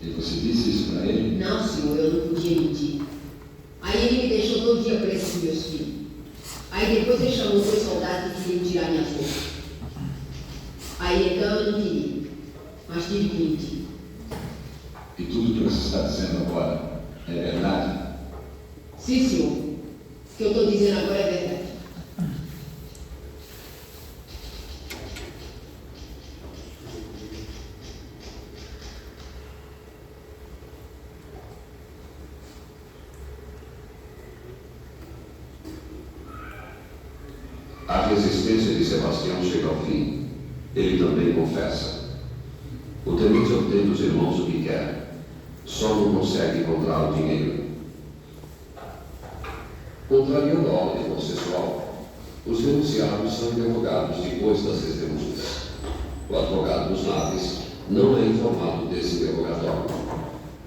E você disse isso para ele? Não, senhor, eu não podia mentir. Aí ele me deixou todo dia preso com meus filhos. Aí depois ele chamou 2 soldados que queriam tirar minhas roupas. Aí então eu não queria, mas tive que mentir. E tudo que você está dizendo agora é verdade? Sim, senhor. O que eu estou dizendo agora é verdade. A resistência de Sebastião chega ao fim. Ele também confessa. O tenente obtém dos irmãos o que quer. Só não consegue encontrar o dinheiro. Contrariando a ordem processual, os denunciados são interrogados depois das testemunhas. O advogado dos Naves não é informado desse interrogatório.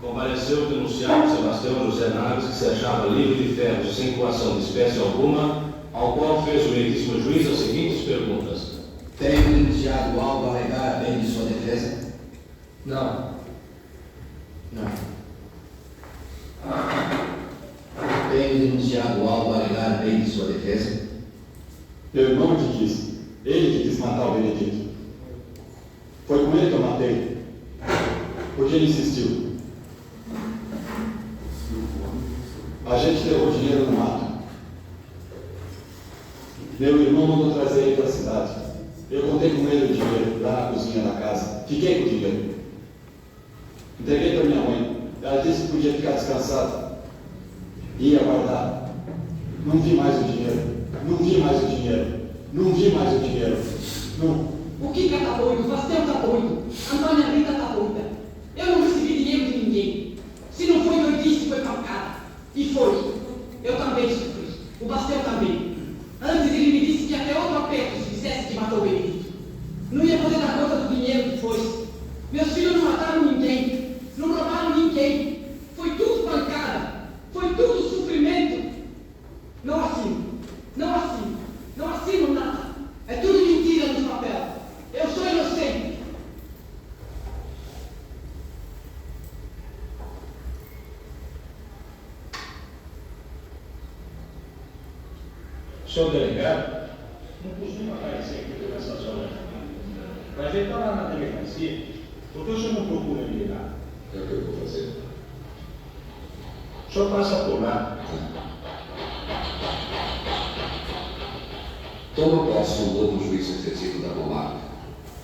Compareceu o denunciado Sebastião José Naves, que se achava livre de ferros sem coação de espécie alguma, ao qual fez o meritíssimo juiz as seguintes perguntas. Tem o denunciado algo a alegar a bem de sua defesa? Não. Tem o denunciado algo a alegar a bem de sua defesa? Meu irmão te disse. Ele que quis matar o Benedito. Foi com ele que eu matei. Porque ele insistiu. A gente levou dinheiro no mato. Meu irmão mandou trazer ele para a cidade. Eu contei com ele o dinheiro lá na cozinha da casa. Fiquei com o dinheiro. Entreguei para minha mãe. Ela disse que podia ficar descansada. Ia guardar. Não vi mais o dinheiro. Não vi mais o dinheiro. Não vi mais o dinheiro. Não. O Kika tá doido, o Bastião tá doido, a Antônia Rita tá doida. Eu não recebi dinheiro de ninguém. Se não foi doidice, foi pancada. E foi. Eu também sofri. O Bastião também. Antes ele me disse que até outro aperto se dissesse que matou o Benedito. Não ia poder dar conta do dinheiro que foi. Meus filhos não mataram ninguém. Não roubaram ninguém. Foi tudo pancada. Foi tudo sofrimento. Não assino. Não assino. Não assino nada. É tudo mentira no papel. Eu sou inocente. Senhor delegado, não costuma aparecer aqui por essas horas. Mas ele está lá na delegacia. Por que o senhor não procura ele lá? É o que eu vou fazer. O senhor passa por lá. Toma posse um novo juiz efetivo da comarca.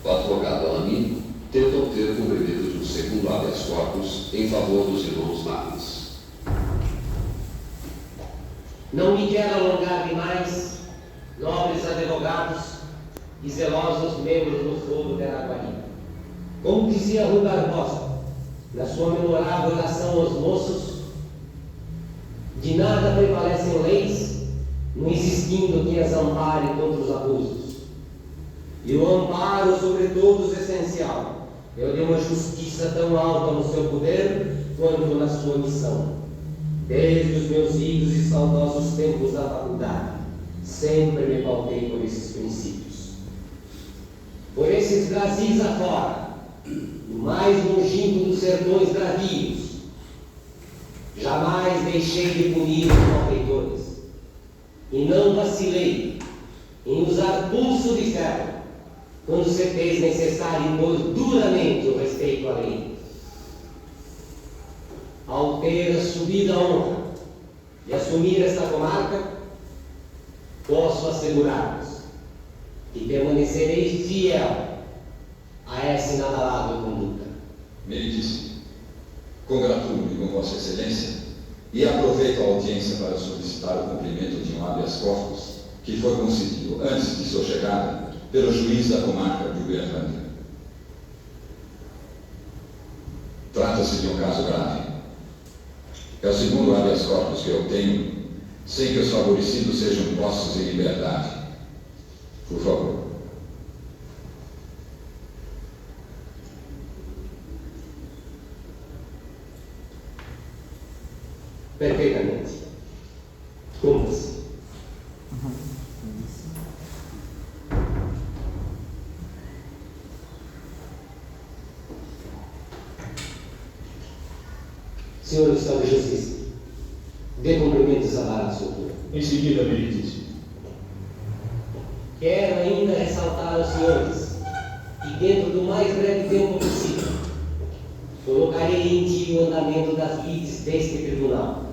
O advogado Alamino tenta obter o cumprimento de um segundo habeas corpus em favor dos irmãos Naves. Não me quero alongar demais, nobres advogados e zelosos membros do Foro de Araguari. Como dizia Rui Barbosa, na sua memorável oração aos moços, de nada prevalecem leis, não existindo quem as ampare contra os abusos. E o amparo sobre todos essencial é o de uma justiça tão alta no seu poder quanto na sua missão. Desde os meus idos e saudosos tempos da faculdade, sempre me pautei por esses princípios. Por esses Brasis afora, no mais longínquo dos sertões bravios, jamais deixei de punir os malfeitores, e não vacilei em usar pulso de ferro quando se fez necessário impor duramente o respeito à lei. Ao ter assumido a honra de assumir esta comarca, posso assegurar-vos que permanecerei fiel a essa inabalável conduta. Meritíssimo, congratulo-me com Vossa Excelência e aproveito a audiência para solicitar o cumprimento de um habeas corpus que foi concedido antes de sua chegada pelo juiz da comarca de Uberlândia. Trata-se de um caso grave. É o segundo habeas corpus que eu tenho, sem que os favorecidos sejam postos em liberdade. Por favor. Perfeitamente. Cumpra-se. Senhor oficial de justiça, dê cumprimento a essa vara de soltura. Em seguida, meritíssimo. Quero ainda ressaltar aos senhores que, dentro do mais breve tempo possível, colocarei em dia o andamento das lides deste tribunal.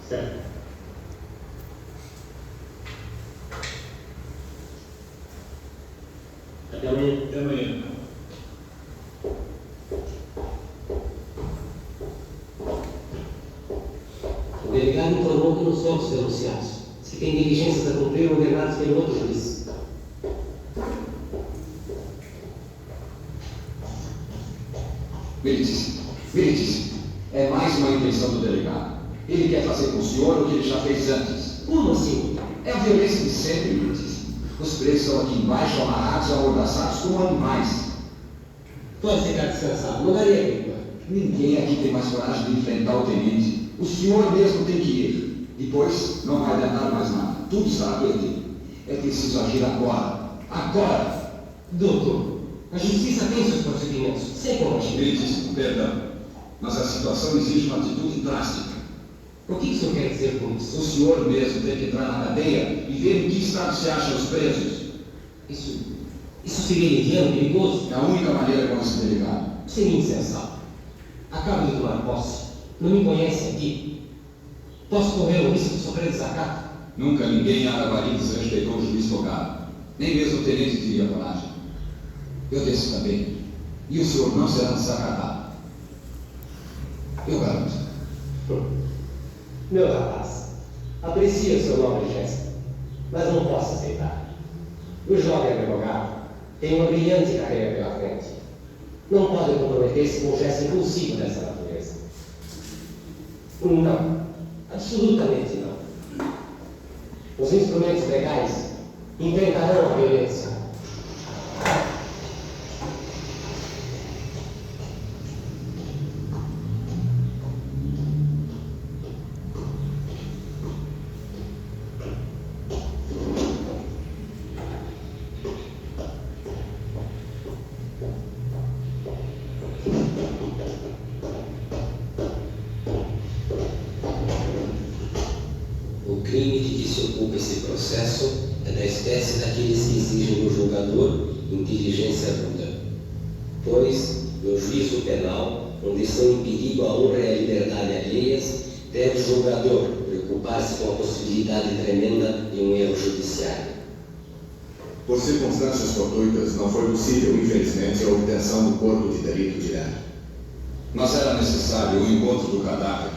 Certo. Até amanhã. Até amanhã. O delegado informou que não somos denunciados. Se tem diligências a cumprir, ordenados pelo outro juiz. Meritíssimo, é mais uma intenção do delegado. Ele quer fazer com o senhor o que ele já fez antes. Como assim? É a violência de sempre, meritíssimo. Os presos estão aqui embaixo, amarrados e amordaçados como animais. Pode ficar descansado, não daria aqui. Ninguém aqui tem mais coragem de enfrentar o tenente. O senhor mesmo tem que ir. Depois não vai adiantar mais nada. Tudo estará perdido. É preciso agir agora. Agora! Doutor, a justiça tem seus procedimentos. Sei como agir. Meritíssimo, perdão. Mas a situação exige uma atitude drástica. O que o senhor quer dizer com isso? O senhor mesmo tem que entrar na cadeia e ver em que estado se acham os presos. Isso seria liviano, perigoso? É a única maneira como se delegado. Seria insensato. Acabo de tomar posse. Não me conhece aqui. Posso correr o risco de sofrer desacato? Nunca ninguém em Araguari desrespeitou o juiz tocado. Nem mesmo o tenente teria coragem. Eu desço também. E o senhor não será desacatado. Eu garanto. Meu rapaz, aprecio o seu nobre gesto, mas não posso aceitar. O jovem advogado tem uma brilhante carreira pela frente. Não pode comprometer-se com um gesto impulsivo dessa natureza. Não, absolutamente não. Os instrumentos legais enfrentarão a violência. O crime de que se ocupa esse processo é da espécie daqueles que exigem do julgador inteligência aguda. Pois, no juízo penal, onde estão em perigo a honra e a liberdade alheias, deve o julgador preocupar-se com a possibilidade tremenda de um erro judiciário. Por circunstâncias fortuitas, não foi possível, infelizmente, a obtenção do corpo de delito direto. Mas era necessário o encontro do cadáver,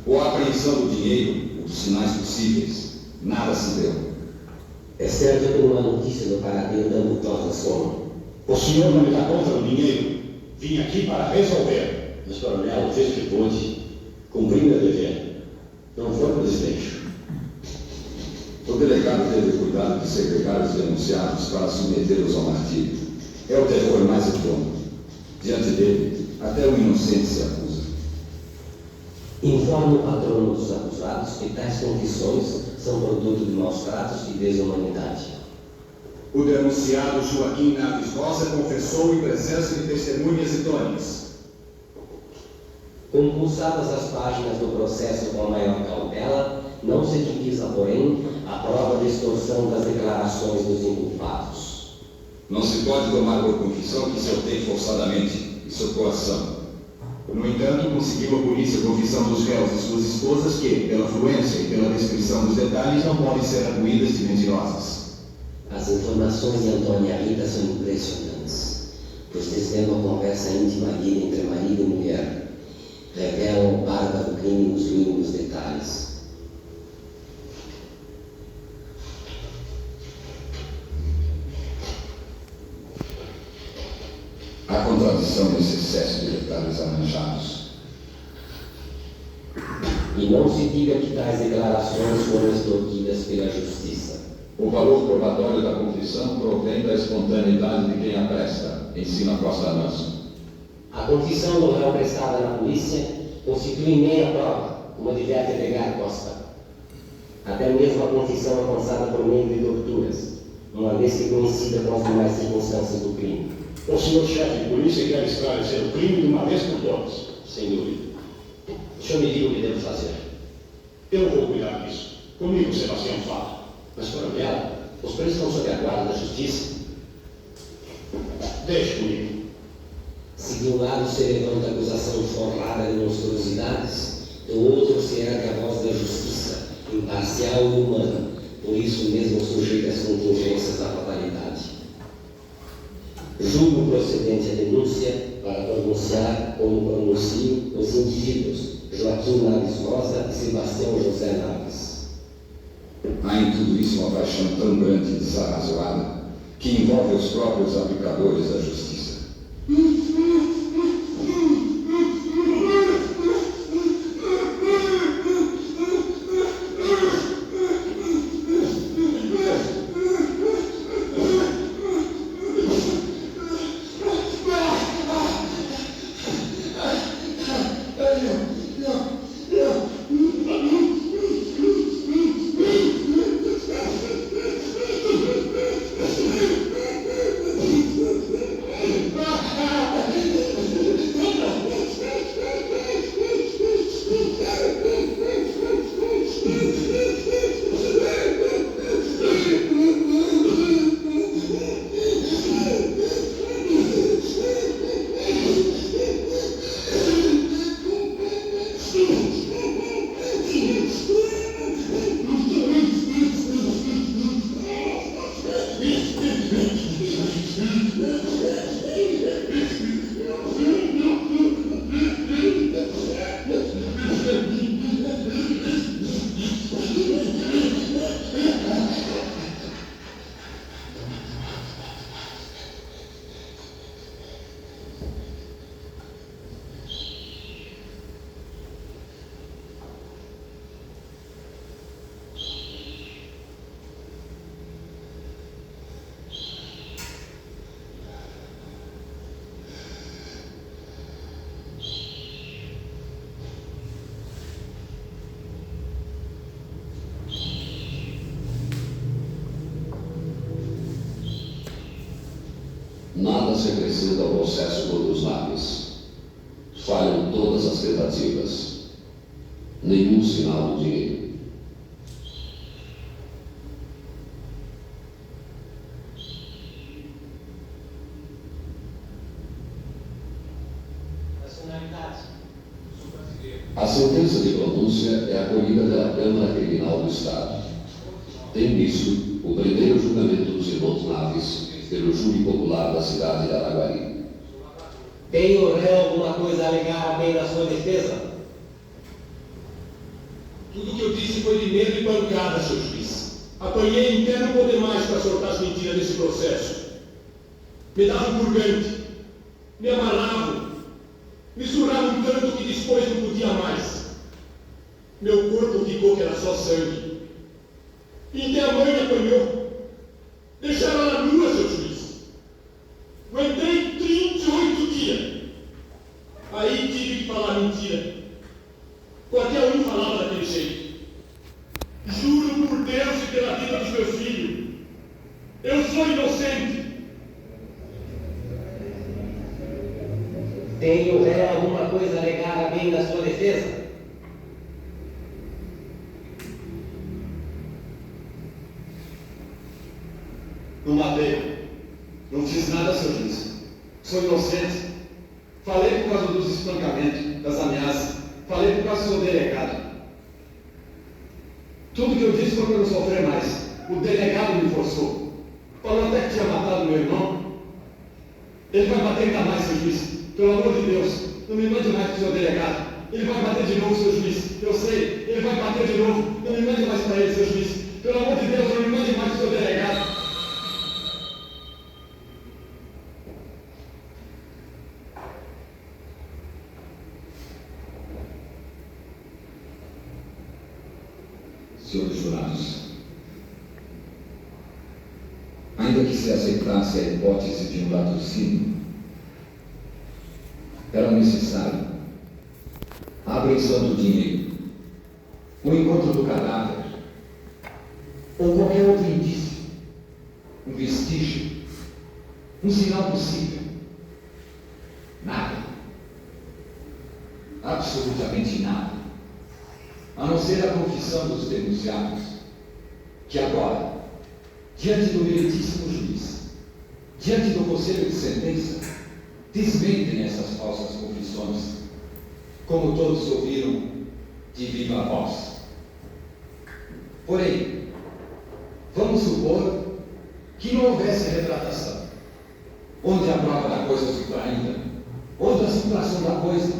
ou a apreensão do dinheiro, ou dos sinais possíveis. Nada se deu. É certo que não há notícia do paradeiro da multosa soma. O senhor não me dá conta do dinheiro? Vim aqui para resolver. Mas, coronel, fez o que pôde. Cumpriu meu dever. Não foi por desleixo. O delegado teve cuidado de segregar os denunciados para submetê-los ao martírio. É o terror mais hediondo. Diante dele, até o inocente se acusa. Informa o patrono dos acusados que tais confissões são produto de maus tratos e desumanidade. O denunciado Joaquim Naves Rosa confessou em presença de testemunhas idôneas. Compulsadas as páginas do processo com a maior cautela, não se utiliza, porém, a prova de extorsão das declarações dos inculpados. Não se pode tomar por confissão que se obtém forçadamente e sob coação. No entanto, conseguiu a polícia a confissão dos réus e suas esposas que, pela fluência e pela descrição dos detalhes, não podem ser arguídas de mentirosas. As informações de Antônia Rita são impressionantes, pois desvendam a conversa íntima lida entre marido e mulher, revelam o bárbaro crime nos mínimos detalhes. A contradição desse excesso de detalhes arranjados. e não se diga que tais declarações foram extorquidas pela justiça. O valor probatório da confissão provém da espontaneidade de quem a presta, ensina Costa Manso. A confissão do réu prestada na polícia constitui meia prova, como adverte Edgar Costa. Até mesmo a confissão alcançada por meio de torturas, uma vez que coincida com as demais circunstâncias do crime. O senhor chefe de polícia quer esclarecer o crime de uma vez por todas. Sem dúvida. O senhor me diga o que devo fazer. Eu vou cuidar disso. Comigo, Sebastião fala. Mas, coronel, os presos estão sob a guarda da justiça. Deixe comigo. Se de um lado se levanta a acusação forrada de monstruosidades, do outro se ergue a voz da justiça, imparcial e humana, por isso mesmo sujeita às contingências da fatalidade. Julgo procedente a denúncia para pronunciar como pronuncio os indivíduos Joaquim Naves Rosa e Sebastião José Naves. Há em tudo isso uma paixão tão grande e desarrazoada que envolve os próprios aplicadores da justiça. Nada se acrescenta ao processo contra os Naves. Falham todas as tentativas. Nenhum sinal do dinheiro. A sentença de pronúncia é acolhida pela Câmara Criminal do Estado. Tem nisso o primeiro julgamento dos irmãos Naves pelo júri popular da cidade de Araguari. Tem o réu alguma coisa a alegar bem na sua defesa? Tudo que eu disse foi de medo e pancada, seu juiz. Apanhei em pé não poder mais para soltar as mentiras desse processo. Me davam purgante, me amarravam, me suravam tanto que depois não podia mais. Meu corpo ficou que era só sangue. E até a mãe me apanhou. Deixaram ela nua, seu juiz. Aguentei 38 dias. Aí tive que falar mentira. Qualquer um falava daquele jeito. Juro por Deus e pela vida dos meus filhos. Eu sou inocente. Tem o réu alguma coisa a alegar bem na sua defesa? Não matei. Não fiz nada, seu juiz. Sou inocente. Falei por causa dos espancamentos, das ameaças. Falei por causa do seu delegado. Tudo que eu disse foi para não sofrer mais. O delegado me forçou. Falou até que tinha matado meu irmão. Ele vai bater ainda mais, seu juiz. Pelo amor de Deus, não me mande mais para o seu delegado. Ele vai bater de novo, seu juiz. Eu sei, ele vai bater de novo. Não me mande mais para ele, seu juiz. Pelo amor de Deus, não me mande mais para o seu delegado. senhores jurados, ainda que se aceitasse a hipótese de um latrocínio, era necessário a apreensão do dinheiro, o encontro do cadáver, ou qualquer outro indício, um vestígio, um sinal possível. Nada. Absolutamente nada. A não ser a confissão dos denunciados, que agora, diante do meritíssimo juiz, diante do conselho de sentença, desmentem essas falsas confissões, como todos ouviram de viva voz. Porém, vamos supor que não houvesse retratação, onde a prova da coisa subtraída, onde a subtração da coisa,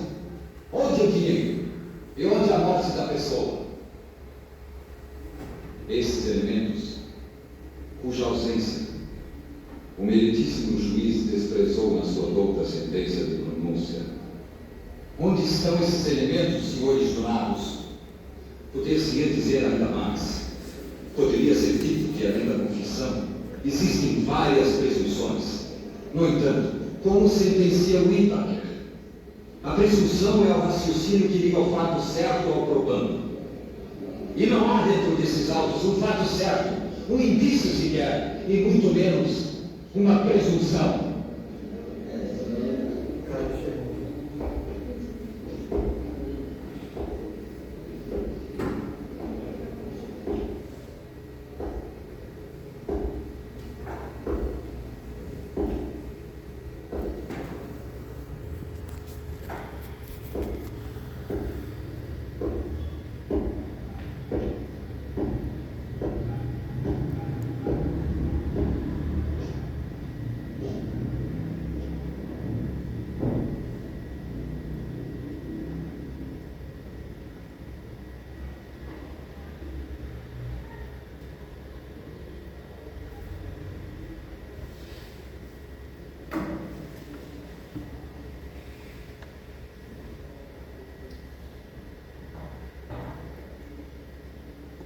onde o dinheiro e onde a morte da pessoa. Esses elementos, cuja ausência o meritíssimo juiz desprezou na sua douta sentença de pronúncia. Onde estão esses elementos, senhores jurados? Poder-se-ia dizer ainda mais. Poderia ser dito que, além da confissão, existem várias presunções. No entanto, como sentencia o Whittaker, a presunção é o raciocínio que liga ao fato certo ao probando. E não há dentro desses autos um fato certo, um indício sequer, e muito menos uma presunção.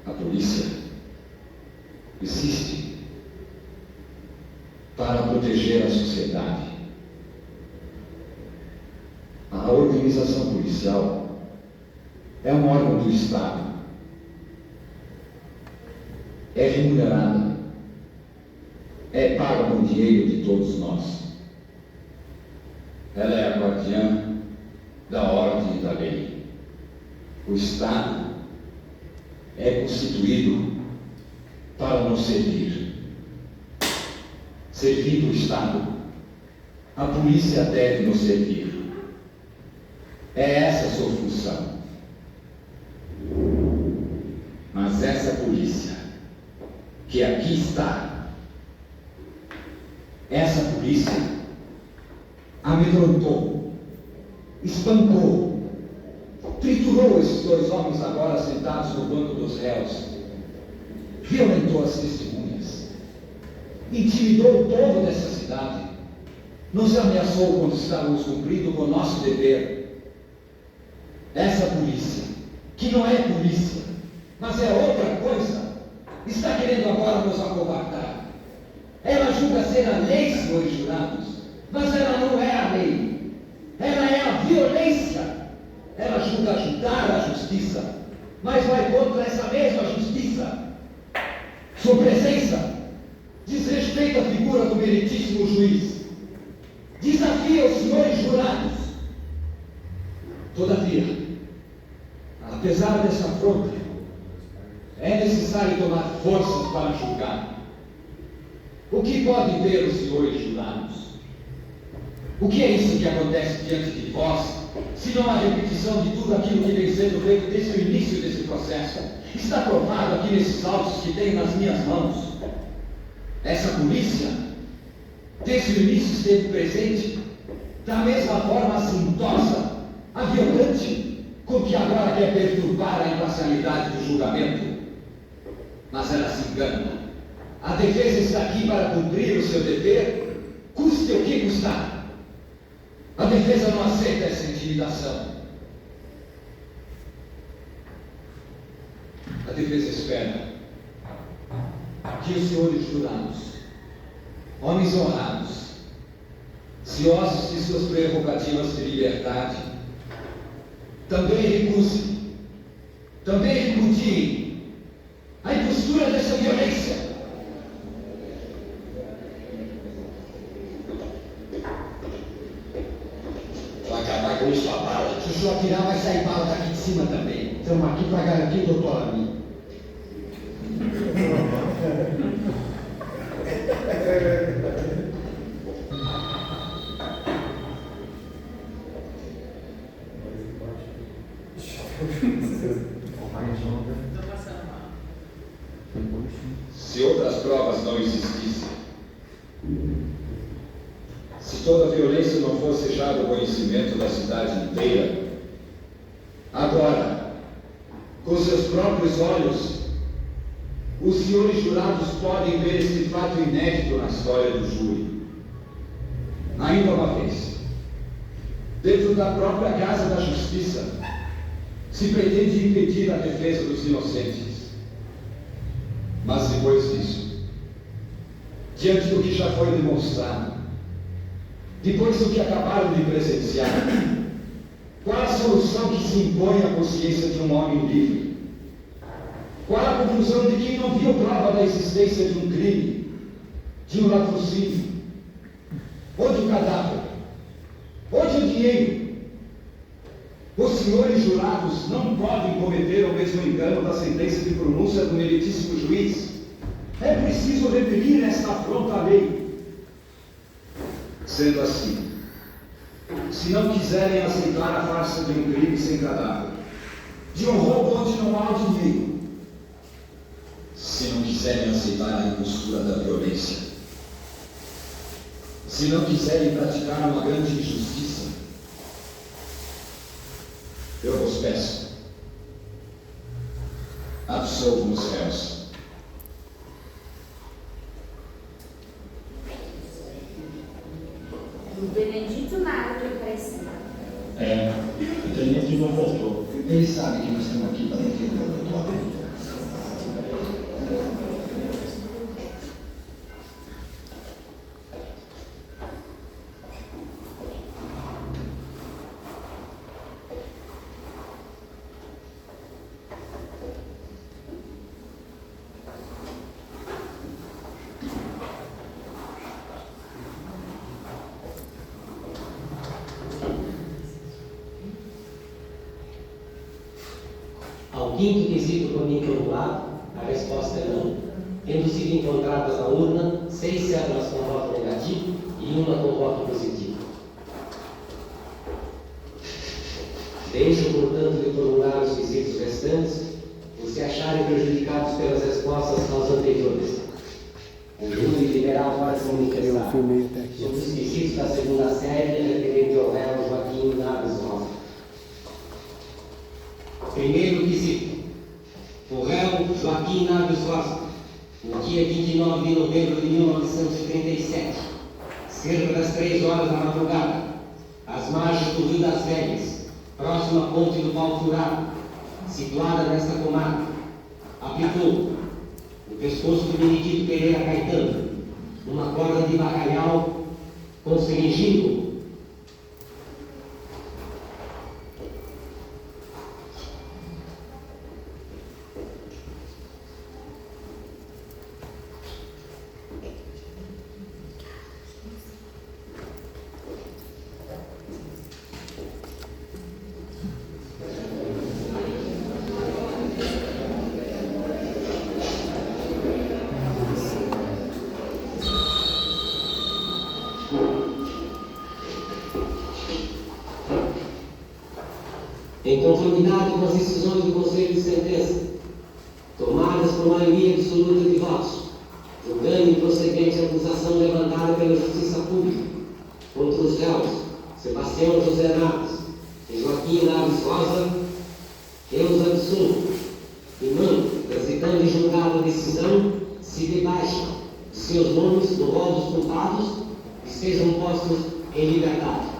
A polícia existe para proteger a sociedade. A organização policial é um órgão do Estado. É remunerada. É paga com dinheiro de todos nós. Ela é a guardiã da ordem e da lei. O Estado é constituído para nos servir. Servindo o Estado, a polícia deve nos servir. É essa a sua função. Mas essa polícia que aqui está, essa polícia amedrontou, espancou, triturou esses dois homens agora sentados no banco dos réus, violentou as testemunhas, intimidou o povo dessa cidade, nos ameaçou quando estávamos cumprindo com o nosso dever. Essa polícia, que não é polícia, mas é outra coisa, está querendo agora nos acovardar. Ela julga ser a lei, senhores jurados, mas ela não é a lei. Ela é a violência. Ela julga ajudar a justiça, mas vai contra essa mesma justiça. Sua presença desrespeita a figura do meritíssimo juiz. Desafia os senhores jurados. Todavia, apesar dessa afronta, é necessário tomar forças para julgar. O que podem ver os senhores jurados? O que é isso que acontece diante de vós, se não a repetição de tudo aquilo que vem sendo feito desde o início desse processo? Está provado aqui nesses autos que tenho nas minhas mãos. Essa polícia, desde o início, esteve presente da mesma forma assintosa, a violante, com que agora quer perturbar a imparcialidade do julgamento. Mas ela se engana. A defesa está aqui para cumprir o seu dever, custe o que custar. A defesa não aceita essa intimidação. A A defesa espera que os senhores jurados, homens honrados, ciosos de suas prerrogativas de liberdade, também repudiem a impostura dessa violência. Vai acabar com isso a bala. Se o senhor atirar, vai sair bala daqui de cima também. Estamos aqui para garantir o doutor Amin. Se outras provas não existissem, se toda a violência não fosse já do conhecimento da cidade inteira, Agora, com seus próprios olhos, os senhores jurados podem ver este fato inédito na história do júri. Ainda uma vez, dentro da própria Casa da Justiça, se pretende impedir a defesa dos inocentes. Mas depois disso, diante do que já foi demonstrado, depois do que acabaram de presenciar, qual a solução que se impõe à consciência de um homem livre? Qual a conclusão de quem não viu prova da existência de um crime, de um latrocínio, ou de um cadáver, ou de um dinheiro? Os senhores jurados não podem cometer o mesmo engano da sentença de pronúncia do meritíssimo juiz. É preciso repelir esta afronta à lei. Sendo assim, se não quiserem aceitar a farsa de um crime sem cadáver, de um roubo onde não há dinheiro, se não quiserem aceitar a impostura da violência, se não quiserem praticar uma grande injustiça, eu vos peço, absolvam os réus. O Benedito nada que apareceu. O tenente não voltou. Ele sabe que nós estamos aqui para defender o doutor. Ao quinto quesito por mim formulado, a resposta é não, tendo sido encontradas na urna 6 cédulas com voto negativo e uma com voto positivo. Deixo, portanto, de formular os quesitos restantes, por se acharem prejudicados pelas respostas aos anteriores. O júri liberal para se manifestar sobre os quesitos da segunda série referente ao réu Joaquim Naves Rosa. Primeiro quesito. O réu Joaquim Naves Rosa, no dia 29 de novembro de 1937, cerca das 3 horas da madrugada, às margens do Rio das Velhas, próximo à ponte do Pau Furado, situada nesta comarca, aplicou o pescoço do Benedito Pereira Caetano numa corda de bacalhau com seringico. Em conformidade com as decisões do Conselho de Sentença, tomadas por maioria absoluta de votos, julgando improcedente a acusação levantada pela Justiça Pública contra os réus Sebastião José Naves e Joaquim Naves Rosa, eu os absolvo e mando, transitando em julgado a decisão, se debaixem de seus nomes no rol dos culpados e sejam postos em liberdade.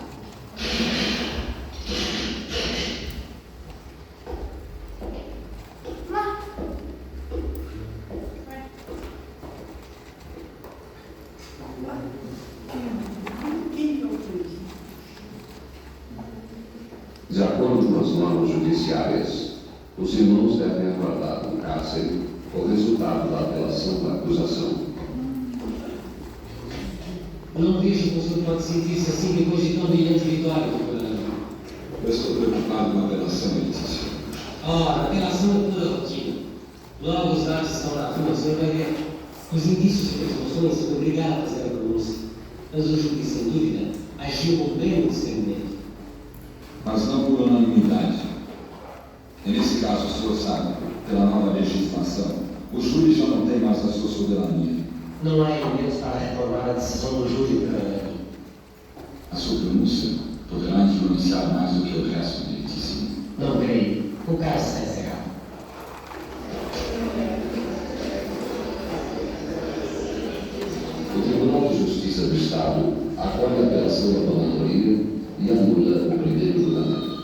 as normas judiciárias, os irmãos devem aguardar no cárcere o resultado da apelação da acusação. Não vejo como o senhor pode sentir-se assim depois de tão brilhante vitória, doutor Arana. Eu estou preocupado com a apelação, Letícia. Ora, a apelação é toda rotina. Logo os dados estão na rua, o senhor vai ver. Os indícios e presunções são obrigados a fazer a pronúncia. Mas o juiz, sem dúvida, agiu com pleno discernimento. Mas não por unanimidade. E nesse caso, o senhor sabe, pela nova legislação, o júri já não tem mais a sua soberania. Não há elementos para reformar a decisão do júri, doutor Arana. A sua pronúncia poderá influenciar mais do que o resto de Letícia. Não creio. O caso está encerrado. O Tribunal de Justiça do Estado acolhe a apelação da Dona Maria e anula o primeiro julgamento.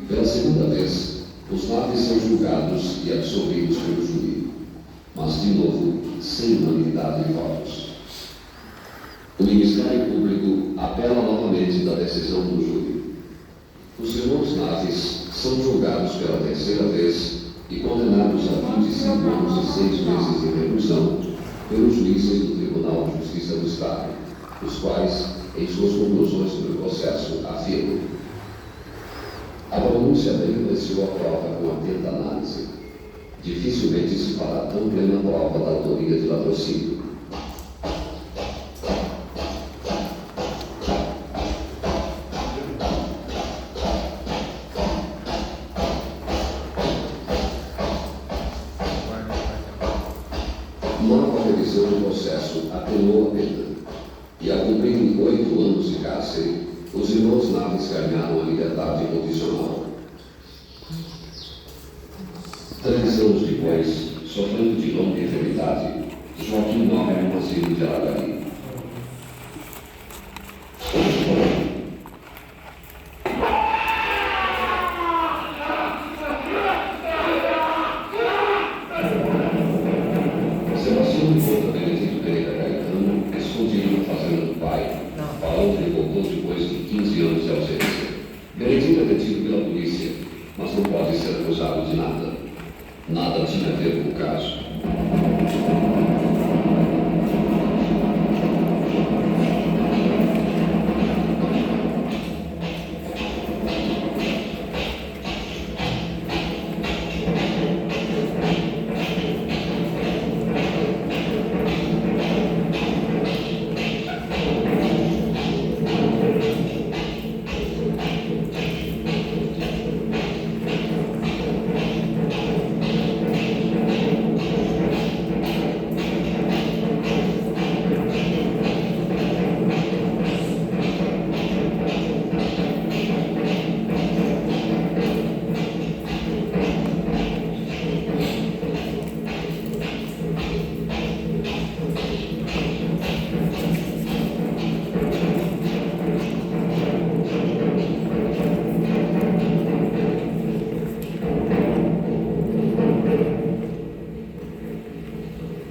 Pela segunda vez, os naves são julgados e absolvidos pelo júri, mas, de novo, sem unanimidade de votos. O Ministério Público apela novamente da decisão do júri. Os irmãos Naves são julgados pela terceira vez e condenados a 25 anos e 6 meses de reclusão pelos juízes do Tribunal de Justiça do Estado, os quais, em suas conclusões sobre o processo, afirmam: a pronúncia bem apreciou a prova com atenta análise. Dificilmente se fará tão plena prova da autoria de latrocínio. Nova revisão do processo atenuou a pena, e a cumprirem 8 anos de cárcere, os irmãos Naves ganharam a liberdade condicional. 3 anos depois, sofrendo de longa enfermidade, Joaquim morre no asilo de Araguari. Sebastião encontra Benedito Pereira Caetano escondido na fazenda do pai, para onde ele voltou depois de 15 anos de ausência. Benedito é detido pela polícia, mas não pode ser acusado de nada. Nada tinha a ver com o caso.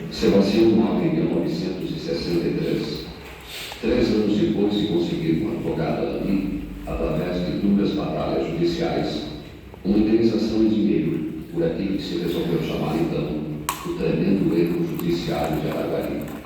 Sebastião morre em 1963, 3 anos depois de conseguir uma advogada ali, através de duras batalhas judiciais, uma indenização em dinheiro por aquilo que se resolveu chamar então o tremendo erro judiciário de Araguari.